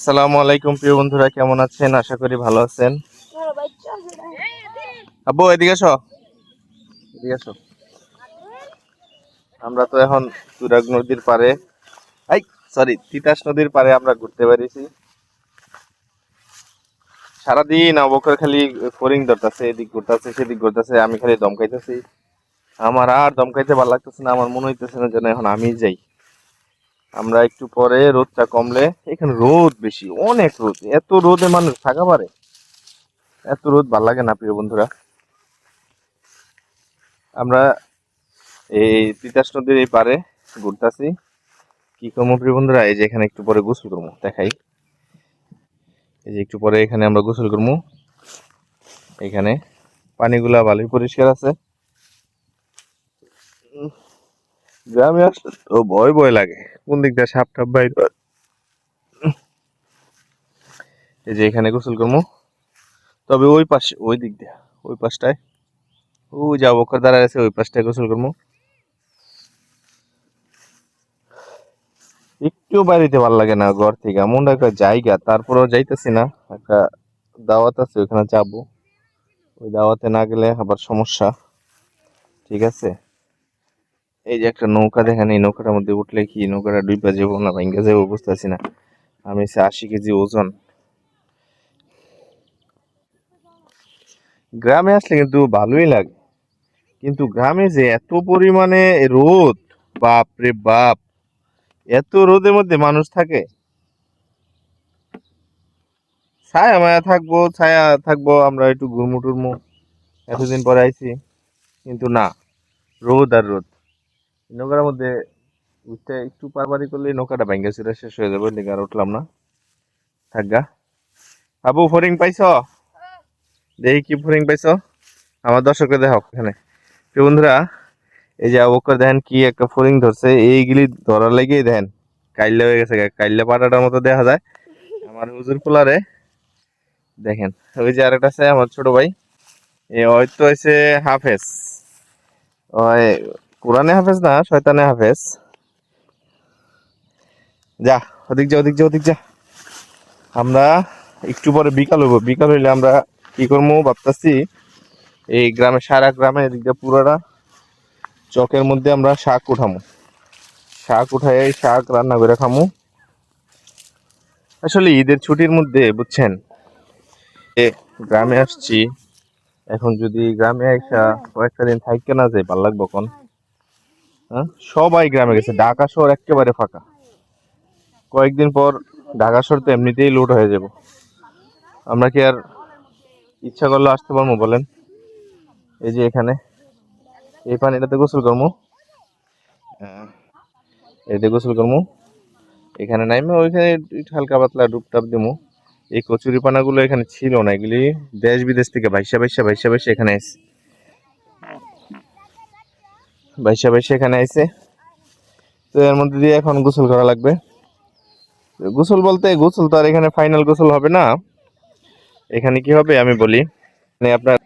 আসসালামু আলাইকুম প্রিয় বন্ধুরা, কেমন আছেন? আশা করি ভালো আছেন। আব্বু এদিকে আসো, এদিকে আসো। আমরা তো এখন তুরাগ নদীর পারে, তিতাস নদীর পারে আমরা ঘুরতে বেরিয়েছি। সারাদিন অবকর খালি ফরিং ধরতেছে, এদিক ঘুরতেছে সেদিক ঘুরতেছে, আমি খালি দমকাইতেছি। আমার আর দমকাইতে ভালো লাগতেছে না, আমার মনে হইতেছে না যেন এখন আমি যাই। আমরা একটু পরে রোদটা কমলে, এখানে রোদ বেশি, অনেক রোদ, এত রোদে মানুষ থাকা পারে? এত রোদ ভাল লাগে না প্রিয় বন্ধুরা। আমরা এই তিতাস নদীর এই পারে ঘুরতেছি। কি করবো প্রিয় বন্ধুরা, এই যে এখানে একটু পরে গোসল করবো, দেখাই। এই যে একটু পরে এখানে আমরা গোসল করবো। এখানে পানিগুলা ভালোই পরিষ্কার আছে। গ্রামে আসলে তো ভয় ভয় লাগে, কোন দিক দিয়ে সাপ টাপ বাইর হয়। এই যে এখানে গোসল করবো, তবে ওই পাশে, ওই দিক দিয়ে, ওই পাশটায়, ওই যে অবক্ষর দাঁড়ায় আছে, ওই পাশটায় গোসল করবো। একটু বাড়িতে ভালো লাগে না, ঘর থেকে এমন একটা জায়গা, তারপরেও যাইতেছি না। একটা দাওয়াত আছে, ওখানে যাবো। ওই দাওয়াতে না গেলে আবার সমস্যা। ঠিক আছে, এই যে একটা নৌকা দেখেন, এই নৌকাটার মধ্যে উঠলে কি নৌকাটা ডুইবা যাবো না ভাঙ্গা যাবো বুঝতেছি না। আমি 80 কেজি ওজন। গ্রামে আসলে কিন্তু ভালোই লাগে, কিন্তু গ্রামে যে এত পরিমাণে রোদ, বাপ রে বাপ! এত রোদের মধ্যে মানুষ থাকে? ছায়া মায়া থাকবো, ছায়া থাকবো, আমরা একটু ঘুরমু টুরমু, এতদিন পরে আইছি। কিন্তু না, রোদ আর রোদ। নৌকার মধ্যে উঠতে একটু পারপারি করলে নৌকাটা ভাঙ্গা চুরা শেষ হয়ে যাবে, লিগা আর উঠলাম না। থাকগা। আবু ফরিং পাইছ? দেখি কি ফরিং পাইছ, আমার দর্শককে দেখাও এখানে। প্রিয় বন্ধুরা, এই যে অবকর দেখেন কি একটা ফরিং ধরছে, এইগুলি ধরার লেগেই দেখেন কাইল্লা হয়ে গেছে, কাইল্লা পাটাটার মতো দেখা যায় আমার হুজুর পোলারে। দেখেন, ওই যে আরেকটা আছে আমার ছোট ভাই, ওই তো হয়েছে হাফেজ। ওই কোরআনে হাফেজ না, শয়তানে হাফেজ। যা, ওদিক যা, ওদিক যা, ওদিক যা। আমরা একটু পরে বিকাল হইব, বিকাল হইলে আমরা কি করবো ভাবতেছি, এই গ্রামে, সারা গ্রামে এদিক দিয়ে পুরোটা চকের মধ্যে আমরা শাক উঠামু। শাক উঠাই, শাক রান্না করে খামু। আসলে ঈদের ছুটির মধ্যে বুঝছেন, এ গ্রামে আসছি, এখন যদি গ্রামে আইসা কয়েকটা দিন থাইকে না যাই, ভাল লাগবো কোন? হ্যাঁ, সবাই গ্রামে গেছে, ঢাকা শহর একেবারে ফাঁকা। কয়েকদিন পর ঢাকা শহর তো এমনিতেই লুট হয়ে যাব। আমরা কি আর ইচ্ছা করলে আসতে পারবো বলেন? এই যে এখানে এই পানিটাতে গোসল করবো, এতে গোসল করবো। এখানে নাইমে ওইখানে একটু হালকা পাতলা ডুব টাপ দিমু। এই কচুরি পানাগুলো এখানে ছিল না, এগুলি দেশ বিদেশ থেকে ভাইসা ভাইসা ভাইসা ভাইসা এখানে আইছে, ভাইসা ভাইসা এখানে আইছে। তো এর মধ্যে দিয়ে এখন গোসল করা লাগবে। গোসল বলতে, গোসল তো আর এখানে ফাইনাল গোসল হবে না। এখানে কি হবে আমি বলি, মানে আপনার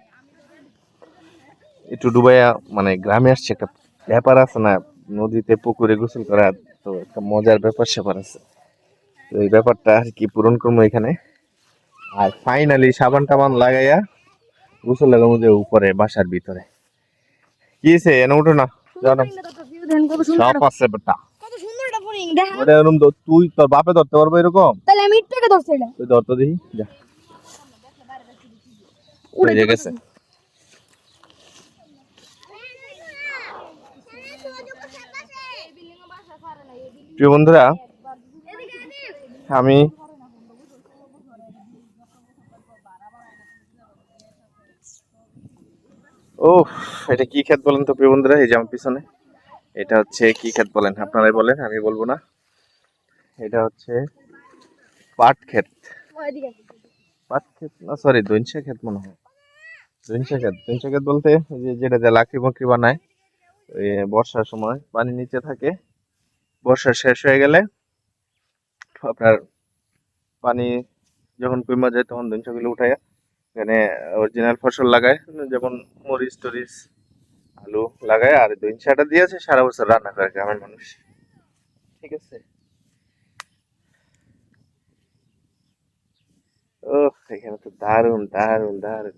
একটু ডুবাইয়া, মানে গ্রামে আসছে একটা ব্যাপার আছে না, নদীতে পুকুরে গোসল করা, তো একটা মজার ব্যাপার স্যাপার আছে। তো এই ব্যাপারটা আর কি পূরণ করবো এখানে। আর ফাইনালি সাবান টাবান লাগাইয়া গোসল লাগাবো যে উপরে বাসার ভিতরে। কি হয়েছে, এনে উঠো না, যাও না। সাপ আছে বেটা, ওটা এরকম তুই তোর বাপে ধরতে পারবো এরকম? তাহলে আমি ইট থেকে ধরছি, এটা তুই ধরতে দেখি, যা। উড়ে গেছে। প্রিয় বন্ধুরা, আমি ও, এটা কি ক্ষেত বলেন তো প্রিয় বন্ধুরা? এই যে আমার পিছনে, এটা হচ্ছে কি ক্ষেত বলেন? আপনারাই বলেন, আমি বলবো না। এটা হচ্ছে পাট ক্ষেত। পাট ক্ষেত না, সরি, দইনশা ক্ষেত মনে হয়। দইনশা ক্ষেত, দইনশা ক্ষেত বলতে ওই যে যেটাতে লাকড়ি বাকড়ি বানায়, ওই বর্ষার সময় পানি নিচে থাকে, বর্ষা শেষ হয়ে গেলে আপনার পানি যখন কমে যায়, তখন দইনশাগুলো উঠায় এখানে অরিজিনাল ফসল লাগায়, যেমন মরিচ টরিচ, আলু লাগায়। আর দইনশাটা দিয়েছে সারা বছর রান্না করে গ্রামের মানুষ। ঠিক আছে, এখানে তো দারুণ দারুণ দারুণ।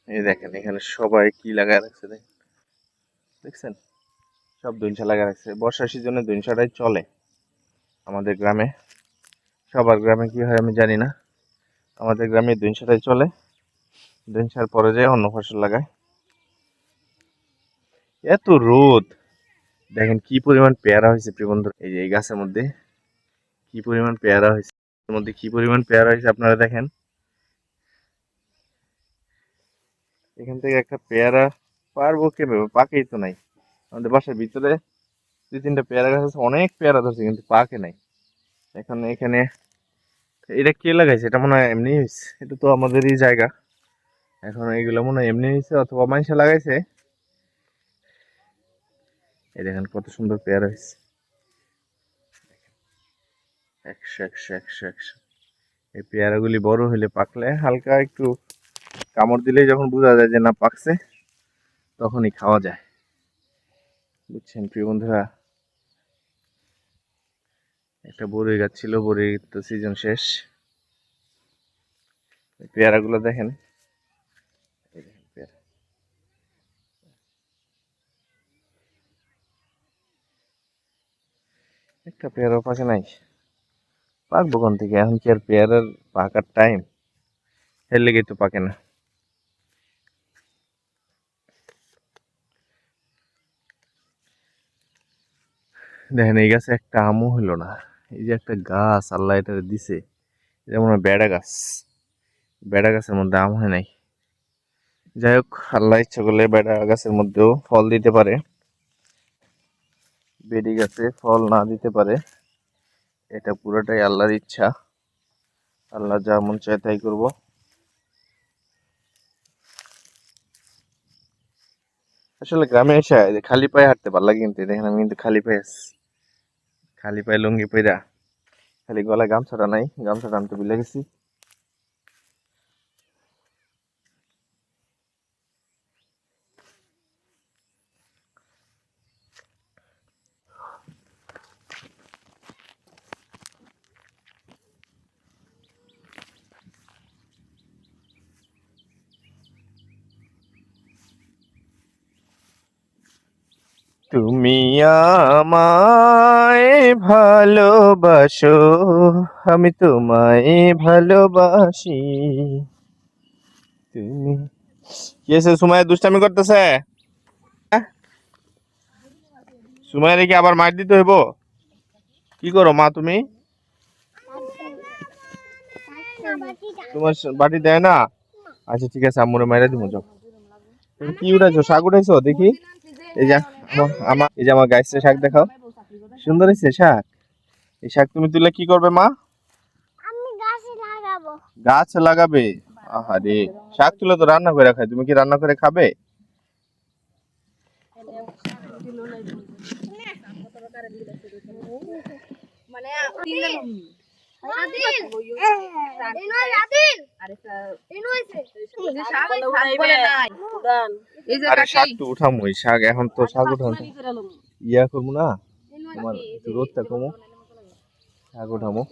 এই দেখেন এখানে সবাই কি লাগায় রাখছে দেখছেন, সব দইনশা লাগায় রাখছে। বর্ষার সিজনে দইনশাটাই চলে আমাদের গ্রামে। সবার গ্রামে কি হয় আমি জানি না, আমাদের গ্রামে দইনশাটাই চলে। দইনশার পরে যায় অন্য ফসল লাগায়। এত রোদ, দেখেন কি পরিমাণ পেয়ারা হয়েছে প্রিয় বন্ধুরা। এই যে এই গাছের মধ্যে কি পরিমাণ পেয়ারা হয়েছে, এর মধ্যে কি পরিমাণ পেয়ারা হয়েছে আপনারা দেখেন। এখান থেকে একটা পেয়ারা পারবো কিভাবে, পাকেই তো নাই। আমাদের বাসার ভিতরে দুই তিনটা পেয়ারা গাছ আছে, অনেক পেয়ারা ধরছে কিন্তু পাকে নাই। এখন এখানে এটা কে লাগাইছে, এটা মনে হয় এমনি হয়েছে, এটা তো আমাদেরই জায়গা। এখন এইগুলো মনে হয় এমনি হয়েছে অথবা মানুষে লাগাইছে। এই দেখেন কত সুন্দর পেয়ারা হয়েছে, একশো একশো একশো একশো। এই পেয়ারাগুলি বড় হলে পাকলে হালকা একটু কামড় দিলেই যখন বোঝা যায় যে না পাকছে, তখনই খাওয়া যায়। বুঝছেন প্রিয় বন্ধুরা, একটা বড়ই গাছ ছিল, বড়ই তো সিজন শেষ। পেয়ারা গুলো দেখেন, এই দেখেন পেয়ারা, একটা পেয়ারাও পাকে নাই। পাকবো কোন থেকে, এখন কি আর পেয়ারার পাকার টাইম? এর লেগেই তো পাকে না। দেখেন এই গাছে একটা আমও হলো না। এই যে একটা গাছ আল্লাহ এটা দিছে, এটা মনে হয় বেড়া গাছ, বেড়া গাছের মধ্যে আম হয় নাই। যাই হোক, আল্লাহ ইচ্ছা করলে বেড়া গাছের মধ্যেও ফল দিতে পারে, বেরি গাছে ফল না দিতে পারে। এটা পুরোটাই আল্লাহর ইচ্ছা, আল্লাহ যা মন চায় তাই করবো। আসলে গ্রামে এসে খালি পায়ে হাঁটতে ভালো লাগে, কিন্তু দেখেন আমি কিন্তু খালি পায়ে আছি, খালি পায়ে লুঙ্গি পইরা, খালি গলায় গামছাটা নাই, গামছাটা আনতে ভুলে গেছি। তুমি আমায় ভালোবাসো, আমি তোমায় ভালোবাসি। তুমি কি আছে, সুমাইয়া দুষ্টামি করতেছে? সুমাইয়া কি আবার মার দিতে হইব? কি করো মা তুমি? তোমার বাটি দেয় না? আচ্ছা ঠিক আছে, আম্মুরে মাইরা দিব যাও। তুমি কি উঠাইছো, শাক উঠাইছো দেখি? এই যে এই যে আমার গাছের শাক দেখাও, সুন্দর হয়েছে শাক। এই শাক তুমি তুলে কি করবে মা? গাছ লাগাবে? আহারে, শাক তুলে তো রান্না করে খায়, তুমি কি রান্না করে খাবে? আরে শাক তো উঠামো, এই শাক এখন তো শাক উঠাম, ইয়া করবো না, তোমার একটু রোদটা কমো, শাক উঠামো।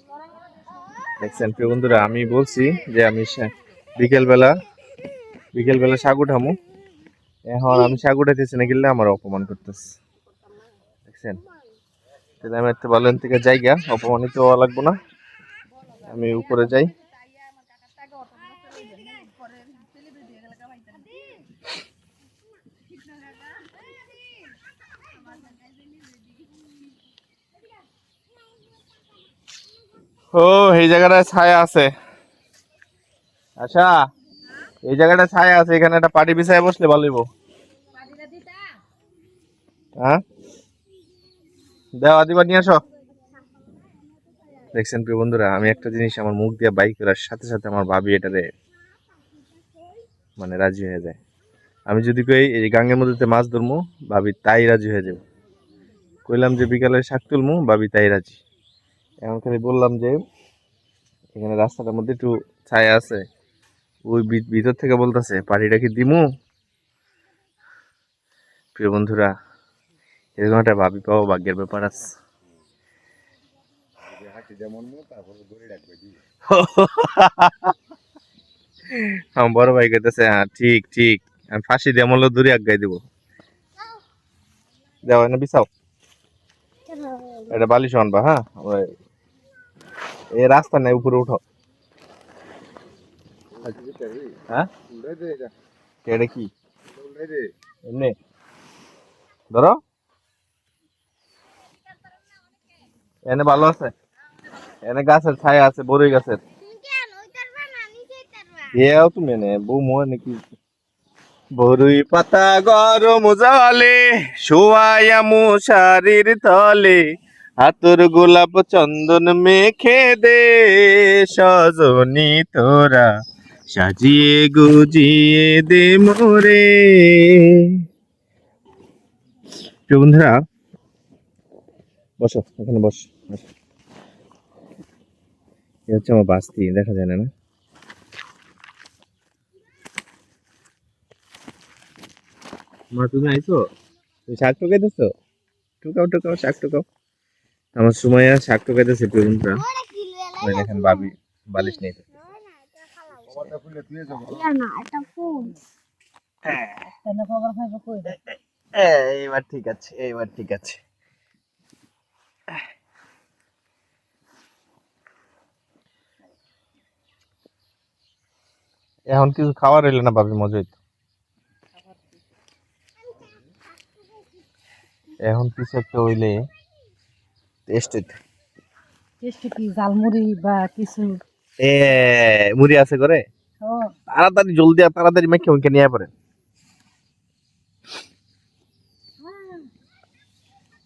দেখছেন প্রিয় বন্ধুরা, আমি বলছি যে আমি বিকেল বেলা শাক উঠামো, এখন আমি শাক উঠাইতেছি না গেলে আমার অপমান করতেছে। দেখছেন, তাহলে আমি একটা ভালো থেকে জায়গা অপমানিত হওয়া লাগবো না, আমি উপরে যাই। ও, এই জায়গাটায় ছায়া আছে। আচ্ছা, এই জায়গাটা ছায়া আছে, এখানে একটা পাটি বিছায় বসলে ভালো হইব। হ্যাঁ, দেওয়া দিবা, নিয়ে আসো। দেখছেন প্রিয় বন্ধুরা, আমি একটা জিনিস আমার মুখ দিয়ে বাইক করার সাথে সাথে আমার ভাবি এটারে মানে রাজি হয়ে যায়। আমি যদি কই এই গাঙ্গের মধ্যে মাছ ধরবো, ভাবি তাই রাজি হয়ে যাবে। কইলাম যে বিকালে শাক তুলমু, ভাবি তাই রাজি। এখন খালি বললাম যে এখানে রাস্তাটার মধ্যে একটু ছায়া আছে, ওই ভিতর থেকে বলতেছে পাটিটা কি দিমু, প্রিয় বন্ধুরা, এরকম একটা ভাবি পাওয়া ভাগ্যের ব্যাপার আছে। আমার বড় ভাই কইতেছে হ্যাঁ ঠিক ঠিক, আমি ফাঁসি দিয়ে মূল্য দূরে আগাই দিব। যাও না বিছাও, এটা বালিশ আনবা। হ্যাঁ এই রাস্তা নাই, উপরে উঠো। হ্যাঁ এটা কি এমনি ধরো, এনে ভালো আছে, এনে গাছের ছায়া আছে, বড়ই গাছের। এও তুমি এনে বউ মোয় নাকি বড়ই পাতা গরম জলে শোয়ায়া মশারির তলে, হাতর গোলাপ চন্দন মেখে দে সজনী তোরা, সাজিয়ে গুজিয়ে দে মোরে। প্রিয় বন্ধুরা, বসো এখানে বসো। এ হচ্ছে আমার বাস্তি, দেখা যায় না না? মা তুমি আইছো, তুমি শাক টোকাইতেছো? টুকাও টুকাও, শাক টুকাও। আমার সুমাইয়া শাক টোকাইতেছে। প্রিয় বন্ধুরা, ওই দেখেন ভাবি বালিশ নিয়ে এইবার ঠিক আছে, এইবার ঠিক আছে। এখন কিছু খাবার এলো না ভাবি, মজা হইতো। এখন কিছু একটা হইলে টেস্ট হইতো। টেস্ট কি ঝালমুড়ি বা কিছু? এ মুড়ি আছে করে, তাড়াতাড়ি জলদি আর তাড়াতাড়ি মেখে ওকে নিয়ে পড়ে।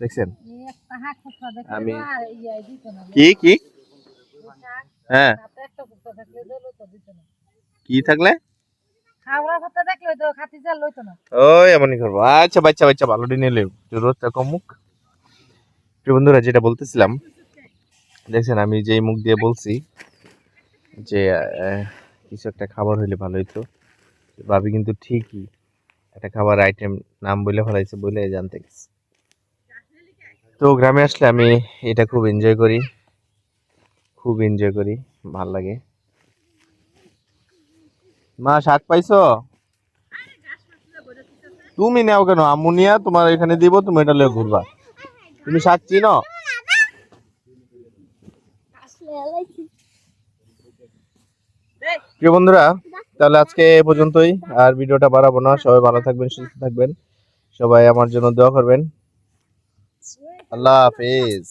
দেখছেন আমি কি কি হ্যাঁ কি থাকলে ওই এমনই করবো। আচ্ছা বাচ্চা বাচ্চা ভালো দিন এলে রোদটা কমুক। প্রিয় বন্ধুরা, যেটা বলতেছিলাম, দেখছেন আমি যেই মুখ দিয়ে বলছি যে কিছু একটা খাবার হইলে ভালো হইতো, ভাবি কিন্তু ঠিকই একটা খাবার আইটেম নাম বলে ফেলাইছে, বলে জানতে গেছি। তো গ্রামে আসলে আমি এটা খুব এনজয় করি, খুব এনজয় করি, ভাল লাগে। মা শাক পাইছো? তুমি নাও কেন, আম্মু নিয়া তোমার এখানে দিব, তুমি এটা লয়ে ঘুরবা। তুমি শাক চিনো? প্রিয় বন্ধুরা, তাহলে আজকে এ পর্যন্তই, আর ভিডিওটা বাড়াবো না। সবাই ভালো থাকবেন, সুস্থ থাকবেন, সবাই আমার জন্য দোয়া করবেন। আল্লাহ হাফেজ।